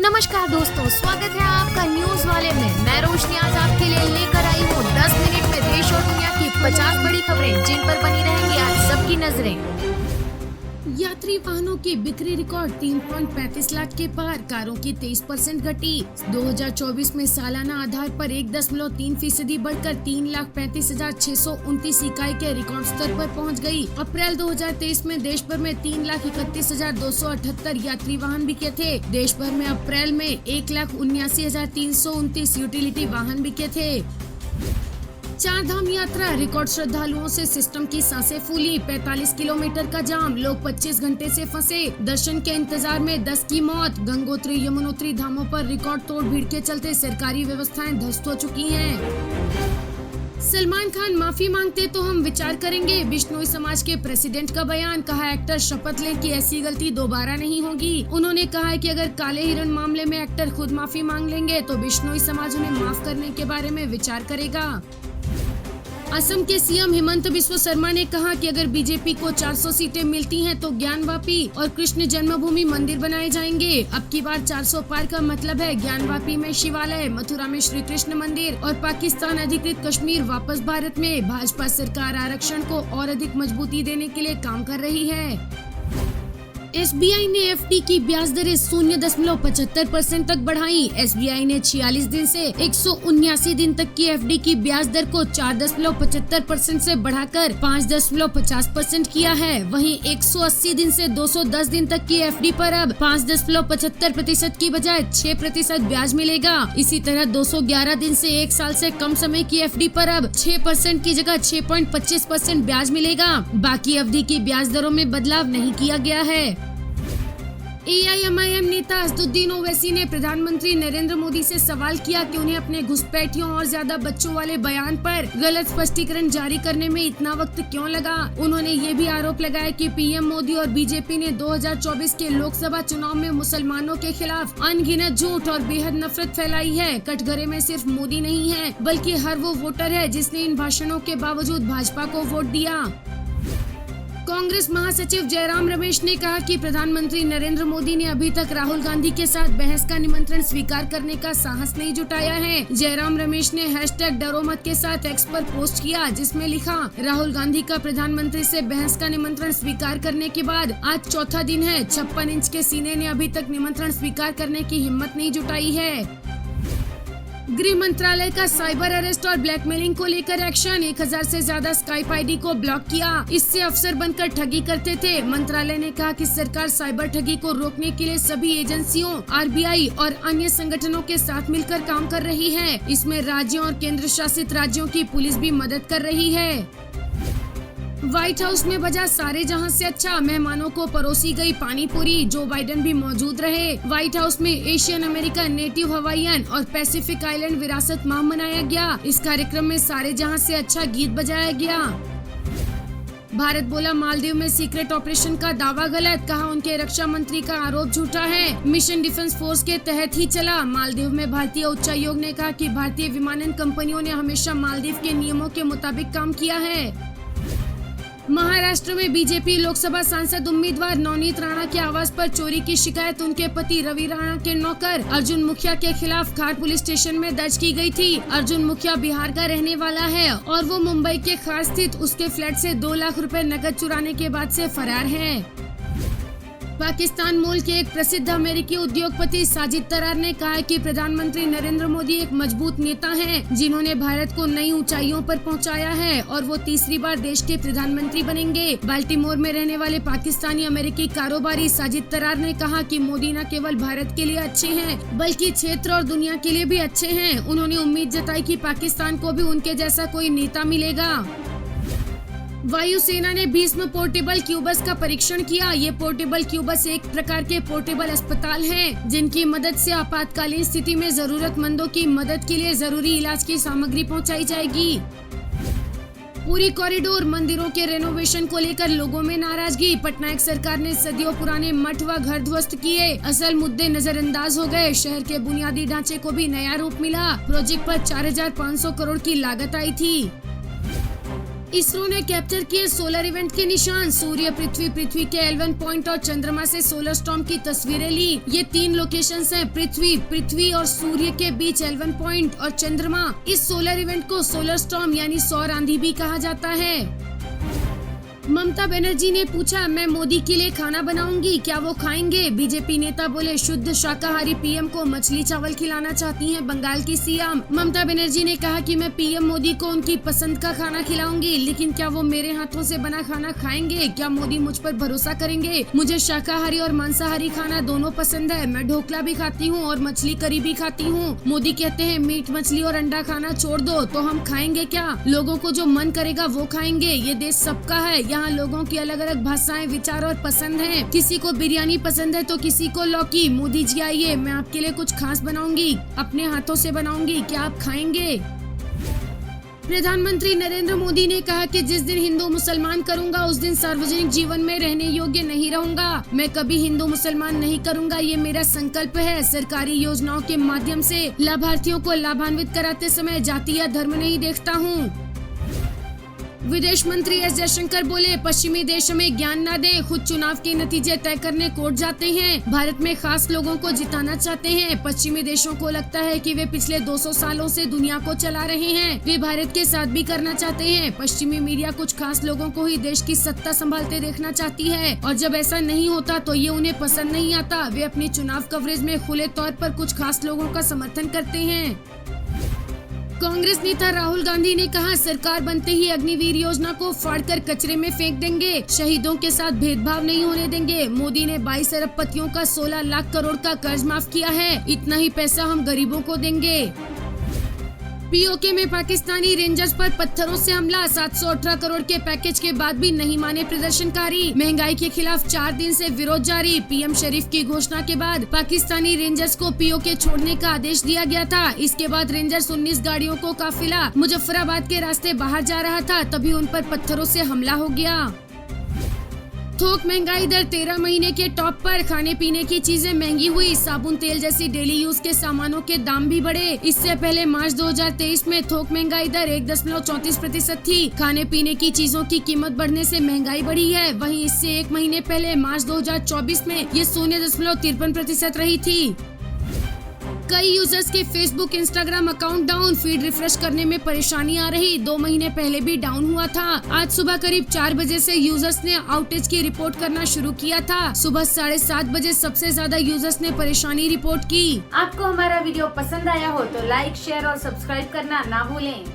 नमस्कार दोस्तों, स्वागत है आपका न्यूज वाले में। मैं रोशनी आज आपके लिए लेकर आई हूँ 10 मिनट में देश और दुनिया की 50 बड़ी खबरें जिन पर बनी रहेंगी आज सबकी नजरें। यात्री वाहनों की बिक्री रिकॉर्ड 3.35 लाख के पार, कारों की 23% घटी। 2024 में सालाना आधार पर 1.3% बढ़कर 3,35,629 इकाई के रिकॉर्ड स्तर पर पहुंच गई। अप्रैल 2023 में देश भर में 3,31,278 यात्री वाहन बिके थे। देश भर में अप्रैल में 1,79,329 यूटिलिटी वाहन बिके थे। चार धाम यात्रा रिकॉर्ड, श्रद्धालुओं से सिस्टम की सांसें फूली। 45 किलोमीटर का जाम, लोग 25 घंटे से फंसे। दर्शन के इंतजार में 10 की मौत। गंगोत्री यमुनोत्री धामों पर रिकॉर्ड तोड़ भीड़ के चलते सरकारी व्यवस्थाएं ध्वस्त हो चुकी हैं। सलमान खान माफी मांगते तो हम विचार करेंगे, बिश्नोई समाज के प्रेसिडेंट का बयान। कहा एक्टर शपथ लें कि ऐसी गलती दोबारा नहीं होगी। उन्होंने कहा है कि अगर काले हिरण मामले में एक्टर खुद माफी मांग लेंगे तो बिश्नोई समाज उन्हें माफ करने के बारे में विचार करेगा। असम के सीएम हिमंत बिस्वा शर्मा ने कहा कि अगर बीजेपी को 400 सीटें मिलती हैं तो ज्ञानवापी और कृष्ण जन्मभूमि मंदिर बनाए जाएंगे। अब की बार 400 पार का मतलब है ज्ञानवापी में शिवालय, मथुरा में श्री कृष्ण मंदिर और पाकिस्तान अधिकृत कश्मीर वापस भारत में। भाजपा सरकार आरक्षण को और अधिक मजबूती देने के लिए काम कर रही है। एसबीआई ने एफडी की ब्याज दरें 0.75% तक बढ़ाई। एसबीआई ने 46 दिन से 179 दिन तक की एफडी की ब्याज दर को 4.75% से बढ़ाकर 5.50% किया है। वहीं 180 दिन से 210 दिन तक की एफडी पर अब 5.75% की बजाय 6% ब्याज मिलेगा। इसी तरह 211 दिन से 1 साल से कम समय की एफडी पर अब 6% की जगह 6.25% ब्याज मिलेगा। बाकी अवधि की ब्याज दरों में बदलाव नहीं किया गया है। एआईएमआईएम नेता असदुद्दीन ओवैसी ने प्रधानमंत्री नरेंद्र मोदी से सवाल किया कि उन्हें अपने घुसपैठियों और ज्यादा बच्चों वाले बयान पर गलत स्पष्टीकरण जारी करने में इतना वक्त क्यों लगा। उन्होंने ये भी आरोप लगाया कि पीएम मोदी और बीजेपी ने 2024 के लोकसभा चुनाव में मुसलमानों के खिलाफ अनगिनत झूठ और बेहद नफरत फैलाई है। कटघरे में सिर्फ मोदी नहीं है बल्कि हर वो वोटर है जिसने इन भाषणों के बावजूद भाजपा को वोट दिया। कांग्रेस महासचिव जयराम रमेश ने कहा कि प्रधानमंत्री नरेंद्र मोदी ने अभी तक राहुल गांधी के साथ बहस का निमंत्रण स्वीकार करने का साहस नहीं जुटाया है। जयराम रमेश ने #डरो मत के साथ एक्स पर पोस्ट किया जिसमें लिखा, राहुल गांधी का प्रधानमंत्री से बहस का निमंत्रण स्वीकार करने के बाद आज चौथा दिन है। 56 इंच के सीने ने अभी तक निमंत्रण स्वीकार करने की हिम्मत नहीं जुटाई है। गृह मंत्रालय का साइबर अरेस्ट और ब्लैकमेलिंग को लेकर एक्शन। 1000 से ज्यादा स्काइप आईडी को ब्लॉक किया। इससे अफसर बनकर ठगी करते थे। मंत्रालय ने कहा कि सरकार साइबर ठगी को रोकने के लिए सभी एजेंसियों, आरबीआई और अन्य संगठनों के साथ मिलकर काम कर रही है। इसमें राज्यों और केंद्र शासित राज्यों की पुलिस भी मदद कर रही है। व्हाइट हाउस में बजा सारे जहां से अच्छा, मेहमानों को परोसी गई पानी पूरी। जो बाइडेन भी मौजूद रहे। व्हाइट हाउस में एशियन अमेरिकन, नेटिव हवाईयन और पैसिफिक आइलैंड विरासत माह मनाया गया। इस कार्यक्रम में सारे जहां से अच्छा गीत बजाया गया। भारत बोला मालदीव में सीक्रेट ऑपरेशन का दावा गलत। कहा उनके रक्षा मंत्री का आरोप झूठा है। मिशन डिफेंस फोर्स के तहत ही चला। मालदीव में भारतीय उच्चायोग ने कहा कि भारतीय विमानन कंपनियों ने हमेशा मालदीव के नियमों के मुताबिक काम किया है। महाराष्ट्र में बीजेपी लोकसभा सांसद उम्मीदवार नवनीत राणा के आवास पर चोरी की शिकायत उनके पति रवि राणा के नौकर अर्जुन मुखिया के खिलाफ खार पुलिस स्टेशन में दर्ज की गई थी। अर्जुन मुखिया बिहार का रहने वाला है और वो मुंबई के खास स्थित उसके फ्लैट से 2 लाख रुपए नकद चुराने के बाद से फरार है। पाकिस्तान मूल के एक प्रसिद्ध अमेरिकी उद्योगपति साजिद तरार ने कहा कि प्रधानमंत्री नरेंद्र मोदी एक मजबूत नेता हैं, जिन्होंने भारत को नई ऊंचाइयों पर पहुंचाया है और वो तीसरी बार देश के प्रधानमंत्री बनेंगे। बाल्टीमोर में रहने वाले पाकिस्तानी अमेरिकी कारोबारी साजिद तरार ने कहा कि मोदी न केवल भारत के लिए अच्छे हैं बल्कि क्षेत्र और दुनिया के लिए भी अच्छे हैं। उन्होंने उम्मीद जताई कि पाकिस्तान को भी उनके जैसा कोई नेता मिलेगा। वायुसेना ने भीष्म पोर्टेबल क्यूबस का परीक्षण किया। ये पोर्टेबल क्यूबस एक प्रकार के पोर्टेबल अस्पताल हैं, जिनकी मदद से आपातकालीन स्थिति में जरूरतमंदों की मदद के लिए जरूरी इलाज की सामग्री पहुंचाई जाएगी। पूरी कॉरिडोर मंदिरों के रेनोवेशन को लेकर लोगों में नाराजगी। पटनायक सरकार ने सदियों पुराने मठ व घर ध्वस्त किए। असल मुद्दे नजरअंदाज हो गए। शहर के बुनियादी ढांचे को भी नया रूप मिला। प्रोजेक्ट पर 4500 करोड़ की लागत आई थी। इसरो ने कैप्चर किए सोलर इवेंट के निशान। सूर्य, पृथ्वी, पृथ्वी के L1 पॉइंट और चंद्रमा से सोलर स्टॉर्म की तस्वीरें ली। ये 3 लोकेशंस हैं, पृथ्वी और सूर्य के बीच L1 पॉइंट और चंद्रमा। इस सोलर इवेंट को सोलर स्टॉर्म यानी सौर आंधी भी कहा जाता है। ममता बनर्जी ने पूछा, मैं मोदी के लिए खाना बनाऊंगी, क्या वो खाएंगे? बीजेपी नेता बोले, शुद्ध शाकाहारी पीएम को मछली चावल खिलाना चाहती हैं बंगाल की सीएम। ममता बनर्जी ने कहा कि मैं पीएम मोदी को उनकी पसंद का खाना खिलाऊंगी, लेकिन क्या वो मेरे हाथों से बना खाना खाएंगे? क्या मोदी मुझ पर भरोसा करेंगे? मुझे शाकाहारी और मांसाहारी खाना दोनों पसंद है। मैं ढोकला भी खाती हूँ और मछली करी भी खाती हूँ। मोदी कहते हैं मीट, मछली और अंडा खाना छोड़ दो, तो हम खाएंगे क्या? लोगों को जो मन करेगा वो खाएंगे। ये देश सबका है, यहाँ लोगों की अलग अलग भाषाएं, विचार और पसंद हैं। किसी को बिरयानी पसंद है तो किसी को लौकी। मोदी जी आइए, मैं आपके लिए कुछ खास बनाऊंगी, अपने हाथों से बनाऊंगी, क्या आप खाएंगे? प्रधानमंत्री नरेंद्र मोदी ने कहा कि जिस दिन हिंदू मुसलमान करूंगा उस दिन सार्वजनिक जीवन में रहने योग्य नहीं रहूंगा। मैं कभी हिंदू मुसलमान नहीं करूंगा, ये मेरा संकल्प है। सरकारी योजनाओं के माध्यम से लाभार्थियों को लाभान्वित कराते समय जाति या धर्म नहीं देखता हूँ। विदेश मंत्री एस जयशंकर बोले, पश्चिमी देशों में ज्ञान न दें, खुद चुनाव के नतीजे तय करने कोर्ट जाते हैं। भारत में खास लोगों को जिताना चाहते हैं। पश्चिमी देशों को लगता है कि वे पिछले 200 सालों से दुनिया को चला रहे हैं। वे भारत के साथ भी करना चाहते हैं। पश्चिमी मीडिया कुछ खास लोगों को ही देश की सत्ता संभालते देखना चाहती है, और जब ऐसा नहीं होता तो ये उन्हें पसंद नहीं आता। वे अपनी चुनाव कवरेज में खुले तौर पर कुछ खास लोगों का समर्थन करते हैं। कांग्रेस नेता राहुल गांधी ने कहा, सरकार बनते ही अग्निवीर योजना को फाड़कर कचरे में फेंक देंगे। शहीदों के साथ भेदभाव नहीं होने देंगे। मोदी ने 22 अरबपतियों का 16 लाख करोड़ का कर्ज माफ किया है। इतना ही पैसा हम गरीबों को देंगे। पीओके में पाकिस्तानी रेंजर्स पर पत्थरों से हमला। 718 करोड़ के पैकेज के बाद भी नहीं माने प्रदर्शनकारी। महंगाई के खिलाफ 4 दिन से विरोध जारी। पीएम शरीफ की घोषणा के बाद पाकिस्तानी रेंजर्स को पीओके छोड़ने का आदेश दिया गया था। इसके बाद रेंजर्स 19 गाड़ियों को काफिला मुजफ्फराबाद के रास्ते बाहर जा रहा था, तभी उन पर पत्थरों से हमला हो गया। थोक महंगाई दर 13 महीने के टॉप पर। खाने पीने की चीजें महंगी हुई। साबुन, तेल जैसी डेली यूज के सामानों के दाम भी बढ़े। इससे पहले मार्च 2023 में थोक महंगाई दर 1.34% थी। खाने पीने की चीजों की कीमत बढ़ने से महंगाई बढ़ी है। वहीं इससे 1 महीने पहले मार्च 2024 में ये 0.53% रही थी। कई यूजर्स के Facebook, Instagram account down. Feed refresh करने में परेशानी आ रही। 2 महीने पहले भी डाउन हुआ था। आज सुबह करीब 4 बजे से यूजर्स ने आउटेज की रिपोर्ट करना शुरू किया था। सुबह 7:30 बजे सबसे ज्यादा यूजर्स ने परेशानी रिपोर्ट की। आपको हमारा वीडियो पसंद आया हो तो लाइक, शेयर और सब्सक्राइब करना ना भूलें।